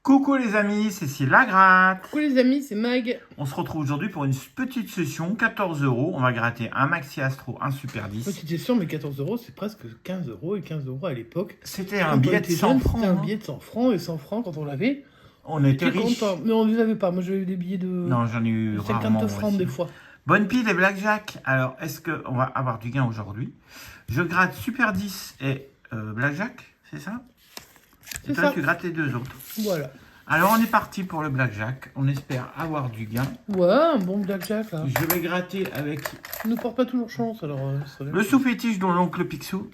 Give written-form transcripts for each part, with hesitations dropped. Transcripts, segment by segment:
Coucou les amis, c'est Cécile Lagratte. Coucou les amis, c'est Mag. On se retrouve aujourd'hui pour une petite session, 14 €. On va gratter un Maxi Astro, un Super 10. Petite question, mais 14 €, c'est presque 15 €. Et 15 € à l'époque. C'était un billet de 100 francs. C'était un billet de 100 francs. Et 100 francs, quand on l'avait, on était riches. content. Mais on ne les avait pas. Moi, j'avais eu des billets de. Non, j'en ai eu 50 rarement. francs des fois. Bonne pile et Blackjack. Alors, est-ce qu'on va avoir du gain aujourd'hui? Je gratte Super 10 et Blackjack, c'est ça? C'est toi, ça. tu grattes les deux autres. Voilà. Alors, on est parti pour le Blackjack. On espère avoir du gain. Ouais, un bon Blackjack, là. Je vais gratter avec Il ne porte pas toujours chance, alors. Ça va. le sous-fétiche de l'oncle Picsou.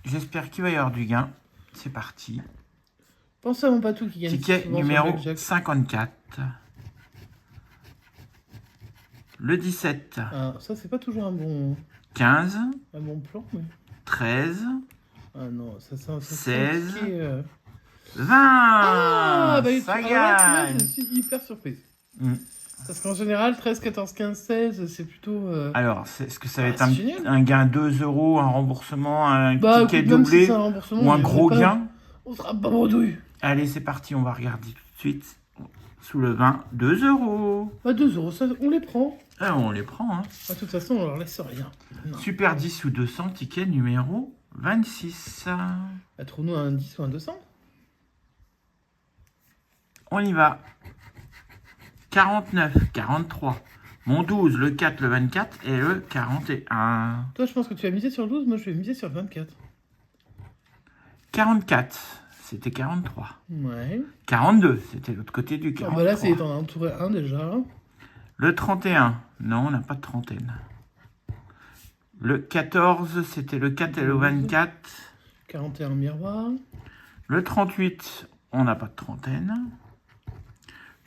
J'espère qu'il va y avoir du gain. C'est parti. Pense à mon patou qui gagne. Ticket souvent numéro son Blackjack. 54. Le 17. Ah, ça, c'est pas toujours un bon 15. plan, mais. 13. Ah non, ça 16. c'est un ticket, 20. Ah, bah, ça alors là, tu gagne. vois, je suis hyper surprise. Mm. Parce qu'en général, 13, 14, 15, 16, c'est plutôt. Alors, est-ce que ça va être c'est génial. un gain 2 €, un remboursement, un Bah, ticket écoute, même si doublé c'est un remboursement, ou un on gros sera pas- gain? On sera pas bredouille. Allez, c'est parti. On va regarder tout de suite. Sous le 20, 2 €. Bah, 2 €, ça, on les prend. Ah, on les prend. Hein. De toute façon, on leur laisse rien. Non. Super 10 sous 200, ticket numéro 26. Bah, trouve-nous un 10 ou un 200. On y va. 49, 43. Mon 12, le 4, le 24 et le 41. Toi, je pense que tu vas miser sur le 12, moi, je vais miser sur le 24. 44, c'était 43. Ouais. 42, c'était l'autre côté du Ah, 43. bah là, c'est t'en as entouré un déjà. Le 31, non, on n'a pas de trentaine. Le 14, c'était le 4 et le 24. 41 miroir. Le 38, on n'a pas de trentaine.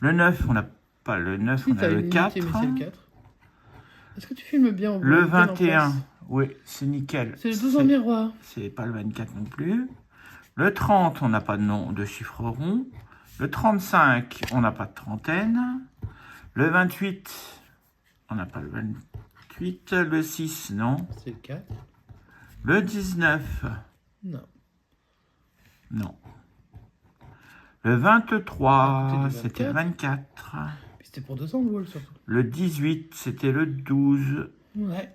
Le 9, on n'a pas le 9, Si, on t'as a le une 4. unité, mais c'est le 4. Est-ce que tu filmes bien au Le bien en 21, place oui, c'est nickel. C'est le 12 en miroir. C'est pas le 24 non plus. Le 30, on n'a pas de nom de chiffre rond. Le 35, on n'a pas de trentaine. Le 28, on n'a pas le 28. Le 6, non. C'est le 4. Le 19, Non. non. Le 23, C'était le c'était le 24. Puis c'était pour 200 le wall surtout. Le 18, c'était le 12. Ouais.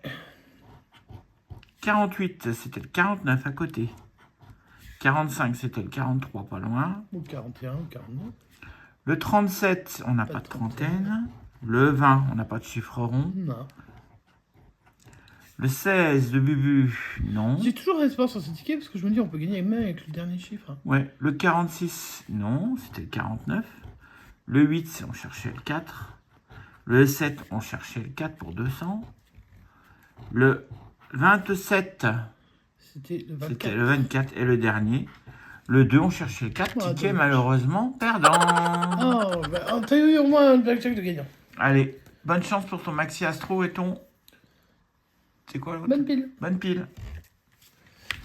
48, c'était le 49 à côté. 45, c'était le 43, pas loin. Ou 41, ou 49. Le 37, on n'a pas de trentaine. Le 20, on n'a pas de chiffre rond. Non. Le 16, de Bubu, non. J'ai toujours espoir sur ce ticket parce que je me dis on peut gagner même avec le dernier chiffre. Hein. Ouais, le 46, non, c'était le 49. Le 8, on cherchait le 4. Le 7, on cherchait le 4 pour 200. Le 27, C'était le 24. c'était le 24 et le dernier. Le 2, on cherchait le 4. Ah, Ticket dommage. malheureusement perdant. Oh, bah, t'as eu au moins un blackjack de gagnant. Allez, bonne chance pour ton Maxi Astro et ton... C'est quoi l'autre? Bonne pile. Bonne pile.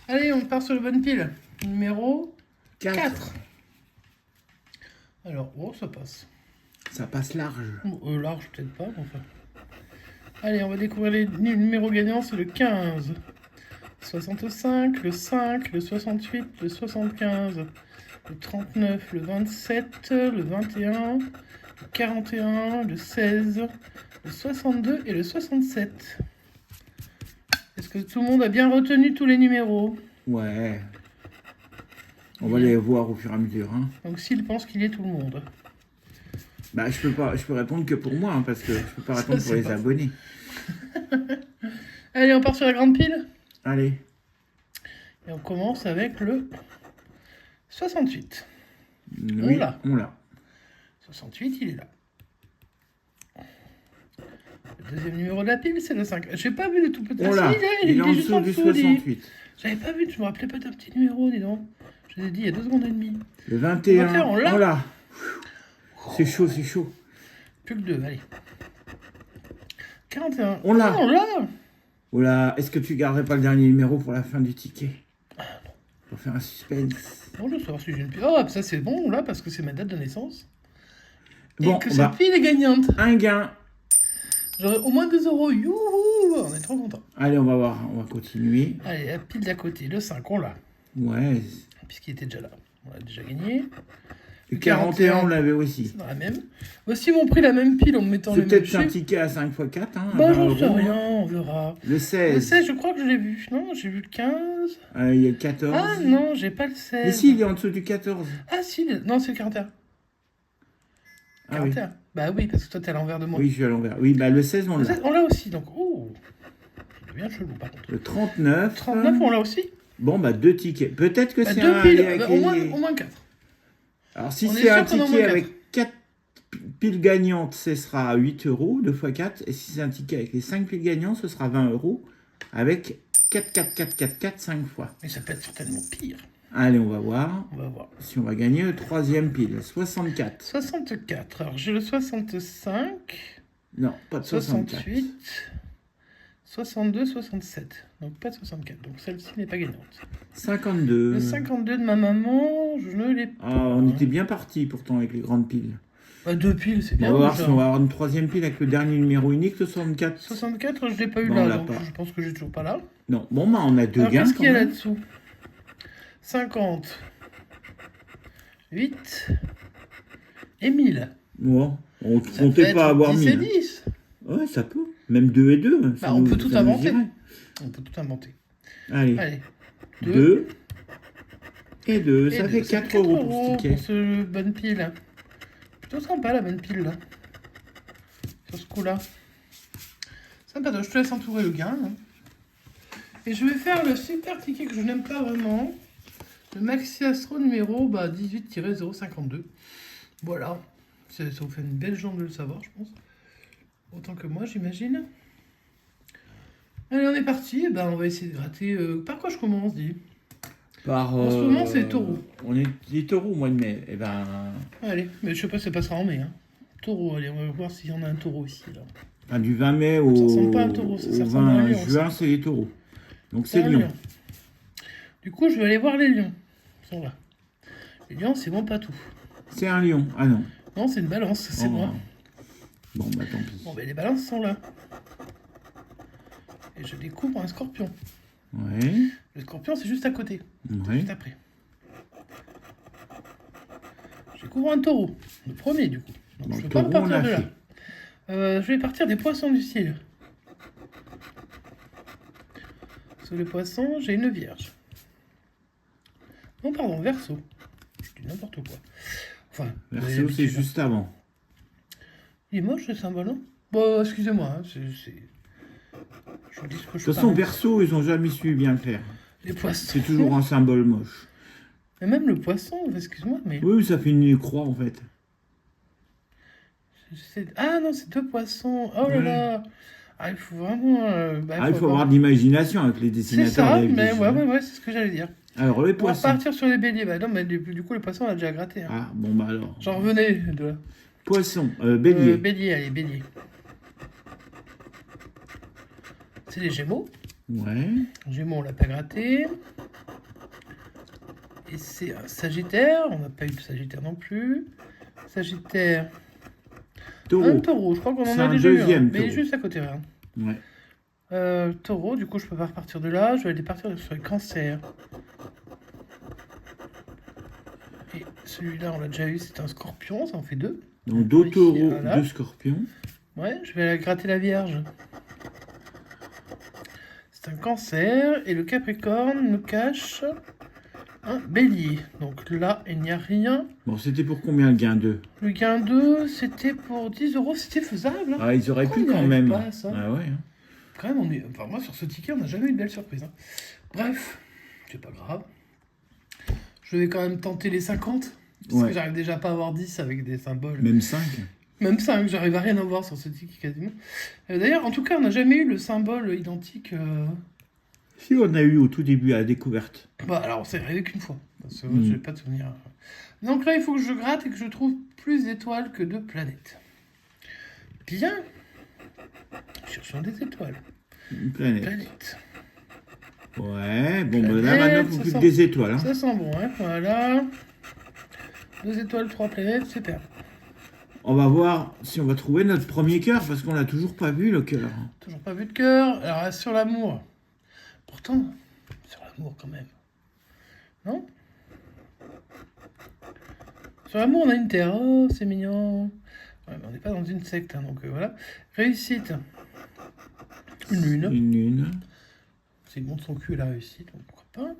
Allez, on part sur le bonne pile. Numéro 4. Alors, oh, ça passe. Ça passe large. Bon, large, peut-être pas, mais enfin. Allez, on va découvrir les numéros gagnants. C'est le 15, 65, le 5, le 68, le 75, le 39, le 27, le 21, le 41, le 16, le 62 et le 67. Est-ce que tout le monde a bien retenu tous les numéros? Ouais. On va les voir au fur et à mesure. Hein. Donc s'il pense qu'il y est tout le monde. Bah, je peux répondre que pour moi, hein, parce que je peux pas Ça, répondre pour c'est les pas abonnés. Allez, on part sur la grande pile. Allez. Et on commence avec le 68. Oui, l'a. on l'a. 68, il est là. Le deuxième numéro de la pile, c'est le 5. J'ai pas vu le tout petit. On l'a. Ah, si, Il est en juste dessous du dis. 68. J'avais pas vu, je me rappelais pas d'un petit numéro, dis donc. Je l'ai dit il y a 2 secondes et demie. Le 21, 21, on l'a. on l'a. C'est chaud, c'est chaud. Plus que 2, allez. 41. On l'a. Ah, on l'a. Oula, est-ce que tu garderais pas le dernier numéro pour la fin du ticket? Pour faire un suspense. Bon, je vais savoir si j'ai une pile. Oh, ça c'est bon, là, parce que c'est ma date de naissance. Bon, Et que bah, cette pile est gagnante. un gain. J'aurai au moins 2 €. Youhou, on est trop contents. Allez, on va voir, on va continuer. Allez, la pile d'à côté, le 5, on l'a. Ouais. Puisqu'il était déjà là. On l'a déjà gagné. Le 41, on l'avait aussi. C'est dans la même. Aussi, ils m'ont pris la même pile en me mettant les C'est mêmes peut-être un chiffres. ticket à 5 x 4. Hein, Bah, 20 j'en sais euros, rien, hein. on verra. Le 16. Le 16, je crois que je l'ai vu. Non, j'ai vu le 15. Il y a le 14. Ah non, j'ai pas le 16. Mais si, il est en dessous du 14. Ah si, non, c'est le 41. Ah oui. 41. Bah oui, parce que toi, t'es à l'envers de moi. Oui, je suis à l'envers. Oui, bah le 16, on Le l'a. 16, on l'a aussi, donc. Oh, c'est bien chelou par contre. Le 39. 39, on l'a aussi. Bon, bah 2 tickets. Peut-être que Bah, c'est 2 un piles, avec bah, les- au moins 4. Alors, si On est c'est sûr un qu'on en ticket manque avec 4 piles gagnantes, ce sera 8 euros, 2 x 4. Et si c'est un ticket avec les 5 piles gagnantes, ce sera 20 euros. Avec 4, 4, 4, 4, 4, 5 fois. Mais ça peut être certainement pire. Allez, on va voir On va voir. si on va gagner le 3e pile. 64. 64. Alors, j'ai le 65, Non, pas de 64. 68, 62, 67. Donc, pas de 64. Donc, celle-ci n'est pas gagnante. 52. Le 52 de ma maman, je ne l'ai pas. Ah, on était bien parti pourtant avec les grandes piles. Bah, 2 piles, c'est On bien. va voir déjà. si on va avoir une 3e pile avec le dernier numéro unique, le 64. 64, je ne l'ai pas eu Bon, on là, l'a donc pas. je pense que j'ai toujours pas là. Non, bon, bah on a 2 Alors, gains. qu'est-ce qu'il y a quand même. là-dessous 50, 8 et 1000. Bon, on Ça comptait peut pas être avoir 10 mis. et hein. 10. Ouais, ça peut. Même 2 et 2. Bah, on peut tout inventer. irait. On peut tout inventer. Allez, Allez. 2 et 2. Et Ça deux. fait 4 euros pour ce pour ticket. ce bonne pile. Plutôt sympa la bonne pile là. Sur ce coup-là. Sympa, donc je te laisse entourer le gain. Hein. Et je vais faire le super ticket que je n'aime pas vraiment. Le Maxi Astro numéro 18-052. Voilà. Ça vous fait une belle jambe de le savoir, je pense. Autant que moi, j'imagine. Allez, on est parti. Eh ben, on va essayer de gratter. Par quoi je commence, dis Par, En ce moment, c'est les taureaux. On est des taureaux au mois de mai. Eh ben, Allez, mais je sais pas si ça passera en mai. Hein. Taureau, allez, on va voir s'il y en a un taureau ici. Là. enfin, du 20 mai Ça au, ressemble pas à un taureau, ça au ressemble à un 20 lion, juin, c'est les taureaux. Donc c'est Un Lyon. lion. Du coup, je vais aller voir les lions. Ils sont là. Les lions, c'est bon, pas tout. C'est un lion. Ah non. Non, c'est une balance, c'est Oh. moi. Bon, bah tant pis. Bon, ben les balances sont là. Et je découvre un scorpion. Ouais. Le scorpion, c'est juste à côté. Ouais. Juste après. Je découvre un taureau. Le premier, du coup. Donc, Bon, je le ne peux pas taureau, on partir l'a de là. fait. Je vais partir des poissons du ciel. Sous les poissons, j'ai une vierge. Non, pardon, verso. Je dis n'importe quoi. Enfin, vous avez Verseau, c'est l'habitude, hein. juste avant. Il est moche ce symbole, non? Bon, excusez-moi, hein, c'est... Je vous dis ce que je De toute façon, parle. Verseau, ils ont jamais su bien faire. Les poissons. C'est toujours un symbole moche. Mais même le poisson, excuse-moi, mais... Oui, ça fait une croix en fait. Ah non, c'est deux poissons. Oh là Ouais. là. Ah, il faut vraiment... Ah, il faut avoir de l'imagination avec les C'est dessinateurs. ça, d'habitude. mais ouais, c'est ce que j'allais dire. Alors, les On va poissons. partir sur les béliers. Bah non, mais du coup, les poissons, on a déjà gratté. Hein. Ah, bon, bah alors. J'en revenais de là. Poisson, bélier. Bélier, allez, bélier. C'est les gémeaux. Ouais. Gémeaux, on l'a pas gratté. Et c'est un sagittaire. On n'a pas eu de sagittaire non plus. Sagittaire. Taureau. Un taureau, je crois qu'on en C'est a un déjà eu un. deuxième Mais il est taureau. juste à côté, regarde. Ouais. Taureau, du coup, je peux pas repartir de là. Je vais aller partir sur les cancers. Et celui-là, on l'a déjà eu, c'est un scorpion, ça en fait deux. Donc, deux Ici, taureaux, voilà. deux scorpions. Ouais, je vais aller gratter la Vierge. C'est un cancer. Et le Capricorne nous cache un bélier. Donc là, il n'y a rien. Bon, c'était pour combien le gain 2? Le gain 2, c'était pour 10 €. C'était faisable. Hein. Ah, ils auraient Pourquoi pu on quand n'y arrive même. pas à ça Ah ouais. Hein. Quand même, on est... enfin, moi, sur ce ticket, on n'a jamais eu de belle surprise. Hein. Bref, c'est pas grave. Je vais quand même tenter les 50. Parce Ouais. que j'arrive déjà pas à avoir 10 avec des symboles. Même 5. Même 5, j'arrive à rien à voir sur ce ticket quasiment. D'ailleurs, en tout cas, on n'a jamais eu le symbole identique. Si, on a eu au tout début à la découverte. Bah, alors, c'est arrivé qu'une fois. Parce que Mm. je n'ai pas de souvenir. Donc là, il faut que je gratte et que je trouve plus d'étoiles que de planètes. Bien. Cherchons des étoiles. Une planète. Planètes. Ouais, bon, bah là, Planète, maintenant, il faut ça plus que sent- des étoiles. Hein. Ça sent bon, hein. Voilà. 2 étoiles, 3 planètes, super. On va voir si on va trouver notre premier cœur, parce qu'on l'a toujours pas vu, le cœur. Toujours pas vu de cœur. Alors, sur l'amour. Pourtant, sur l'amour quand même. Non? Sur l'amour, on a une terre. Oh, c'est mignon. Ouais, mais on n'est pas dans une secte, hein, donc voilà. Réussite. Une lune. Une lune. C'est bon de son cul, la réussite, donc pourquoi pas.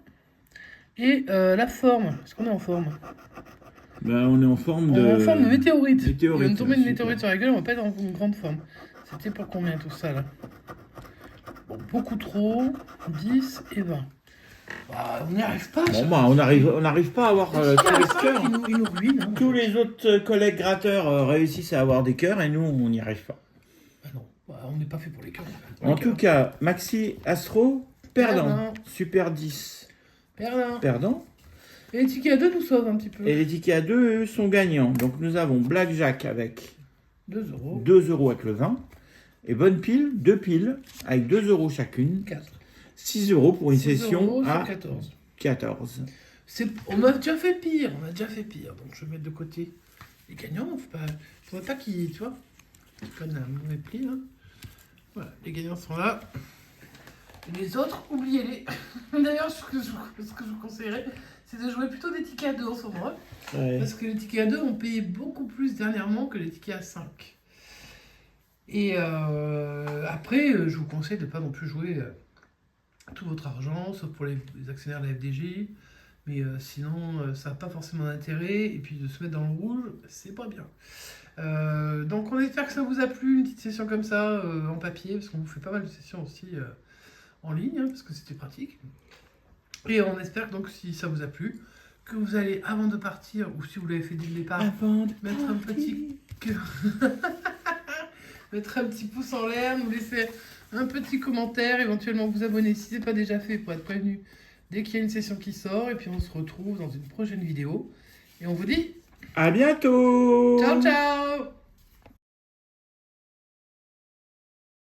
Et la forme. Est-ce qu'on est en forme? Ben, on est en forme de... En forme de météorite. Météorite, Il va nous tomber une super. météorite sur la gueule, on va pas être en une grande forme. C'était pour combien tout ça là? Bon, beaucoup trop. 10 et 20. Bah, on n'y arrive pas. Bon, bah, on n'arrive pas à avoir tous les cœurs. Il nous ruine. Hein, Tous les autres collègues gratteurs réussissent à avoir des cœurs et nous, on n'y arrive pas. Bah non, bah, on n'est pas fait pour les cœurs. En tout cas, Maxi Astro, perdant. Perdant. Super 10, perdant. Et les tickets à 2 nous sauvent un petit peu. Et les tickets à 2, eux, sont gagnants. Donc nous avons Blackjack avec 2 euros. 2 euros avec le 20. Et Bonne Pile, 2 piles avec 2 euros chacune. 4. 6 euros pour une 6 session euros sur à 14. 14. On a déjà fait pire. Donc je vais mettre de côté les gagnants. Faudrait pas qu'ils, tu vois, qu'ils prennent un mauvais pli. Là. Voilà, les gagnants sont là. Et les autres, oubliez-les. D'ailleurs, ce que je vous conseillerais, c'est de jouer plutôt des tickets à 2 en ce moment. Ouais. Parce que les tickets à 2 ont payé beaucoup plus dernièrement que les tickets à 5. Et après, je vous conseille de ne pas non plus jouer tout votre argent, sauf pour les actionnaires de la FDJ. Mais sinon, ça n'a pas forcément d'intérêt. Et puis de se mettre dans le rouge, c'est pas bien. Donc on espère que ça vous a plu, une petite session comme ça, en papier, parce qu'on vous fait pas mal de sessions aussi en ligne, hein, parce que c'était pratique. Et on espère donc, si ça vous a plu, que vous allez, avant de partir, ou si vous l'avez fait dès le départ, mettre un petit mettre un petit pouce en l'air, nous laisser un petit commentaire, éventuellement vous abonner si ce n'est pas déjà fait pour être prévenu dès qu'il y a une session qui sort. Et puis on se retrouve dans une prochaine vidéo. Et on vous dit À bientôt! ciao ciao!